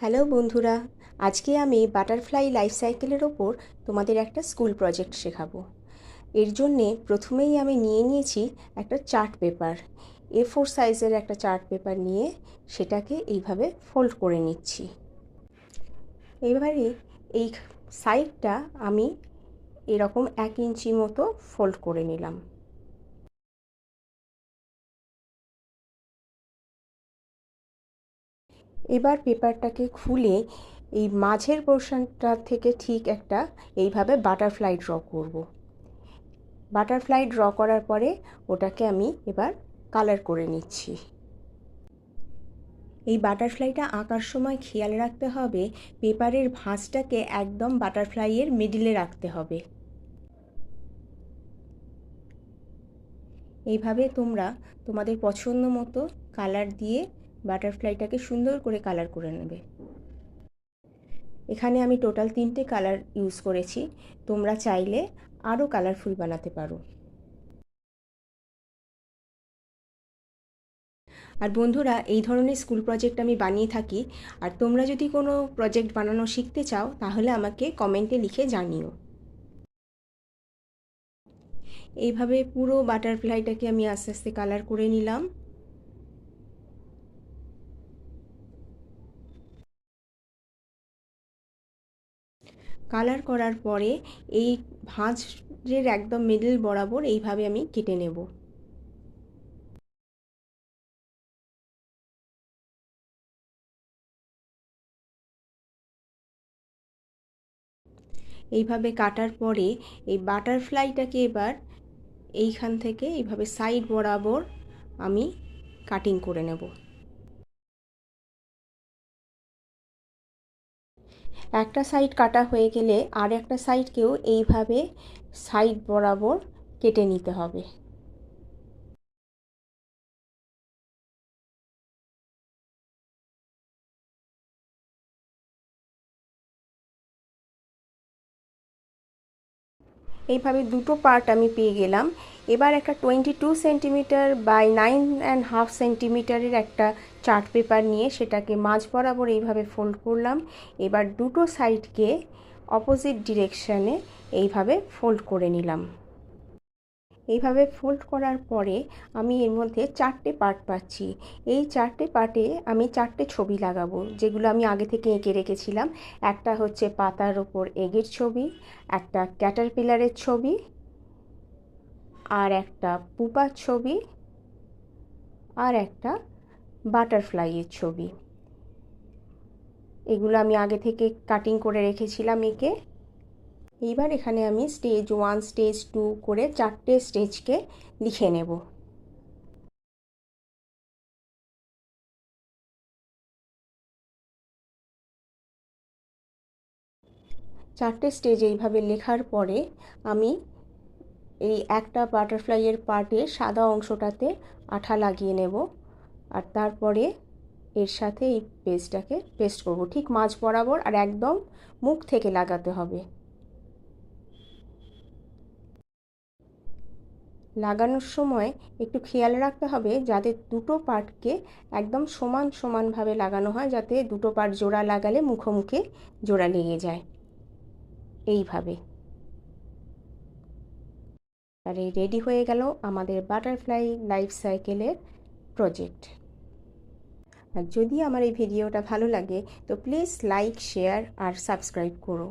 Hello বন্ধুরা, আজকে আমি বাটারফ্লাই লাইফ সাইকেলের ওপর তোমাদের একটা স্কুল প্রজেক্ট শেখাবো। এর জন্যে প্রথমেই আমি নিয়ে নিয়েছি একটা চার্ট পেপার। A4 সাইজের একটা চার্ট পেপার নিয়ে সেটাকে এইভাবে ফোল্ড করে নিচ্ছি। এবারে এই সাইডটা আমি এরকম 1 ইঞ্চি মতো ফোল্ড করে নিলাম। এবার পেপারটাকে খুলে এই মাঝের পোর্শনটা থেকে ঠিক একটা এইভাবে বাটারফ্লাই ড্র করব। বাটারফ্লাই ড্র করার পরে ওটাকে আমি এবার কালার করে নিচ্ছি। এই বাটারফ্লাইটা আঁকার সময় খেয়াল রাখতে হবে পেপারের ভাঁজটাকে একদম বাটারফ্লাইয়ের মিডিলে রাখতে হবে। এইভাবে তোমরা তোমাদের পছন্দ মতো কালার দিয়ে বাটারফ্লাইটাকে সুন্দর করে কালার করে নেবে। এখানে আমি টোটাল 3টে কালার ইউজ করেছি, তোমরা চাইলে আরও কালারফুল বানাতে পারো। আর বন্ধুরা, এই ধরনের স্কুল প্রজেক্ট আমি বানিয়ে থাকি। আর তোমরা যদি কোনো প্রজেক্ট বানানো শিখতে চাও তাহলে আমাকে কমেন্টে লিখে জানিও। এইভাবে পুরো বাটারফ্লাইটাকে আমি আস্তে আস্তে কালার করে নিলাম। কালার করার পরে এই ভাঁজের একদম মিডল বরাবর এইভাবে আমি কেটে নেব। এইভাবে কাটার পরে এই বাটারফ্লাইটাকে এবার এইখান থেকে এইভাবে সাইড বরাবর আমি কাটিং করে নেব। একটা সাইড কাটা হয়ে গেলে আর একটা সাইডকেও এইভাবে সাইড বরাবর কেটে নিতে হবে। এইভাবে দুটো পার্ট আমি পেয়ে গেলাম। এবার একটা 22 সেন্টিমিটার বাই 9.5 সেন্টিমিটারের একটা চার্ট পেপার নিয়ে সেটাকে মাঝ বরাবর এইভাবে ফোল্ড করলাম। এবার দুটো সাইডকে অপোজিট ডিরেকশানে এইভাবে ফোল্ড করে নিলাম। এইভাবে ফোল্ড করার পরে আমি এর মধ্যে 4টে পার্ট পাচ্ছি। এই 4টে পার্টে আমি 4টে ছবি লাগাবো, যেগুলো আমি আগে থেকে এঁকে রেখেছিলাম। একটা হচ্ছে পাতার ওপর এগের ছবি, একটা ক্যাটারপিলারের ছবি, আর একটা পুপার ছবি, আর একটা বাটারফ্লাইয়ের ছবি। এগুলো আমি আগে থেকে কাটিং করে রেখেছিলাম এঁকে। এইবার এখানে আমি স্টেজ 1 স্টেজ 2 করে 4টে স্টেজকে লিখে নেব। চারটে স্টেজ এইভাবে লেখার পরে আমি এই একটা বাটারফ্লাইয়ের পার্টে সাদা অংশটাতে আঠা লাগিয়ে নেব। আর তারপরে এর সাথে এই পেস্টটাকে পেস্ট করব ঠিক মাঝ বরাবর, আর একদম মুখ থেকে লাগাতে হবে। লাগানোর সময় একটু খেয়াল রাখতে হবে যাতে দুটো পার্টকে একদম সমান সমানভাবে লাগানো হয়, যাতে দুটো পার্ট জোড়া লাগালে মুখোমুখি জোড়া লেগে যায়। এইভাবে আর এই রেডি হয়ে গেল আমাদের বাটারফ্লাই লাইফ সাইকেলের প্রজেক্ট। আর যদি আমার এই ভিডিওটা ভালো লাগে তো প্লিজ লাইক, শেয়ার আর সাবস্ক্রাইব করো।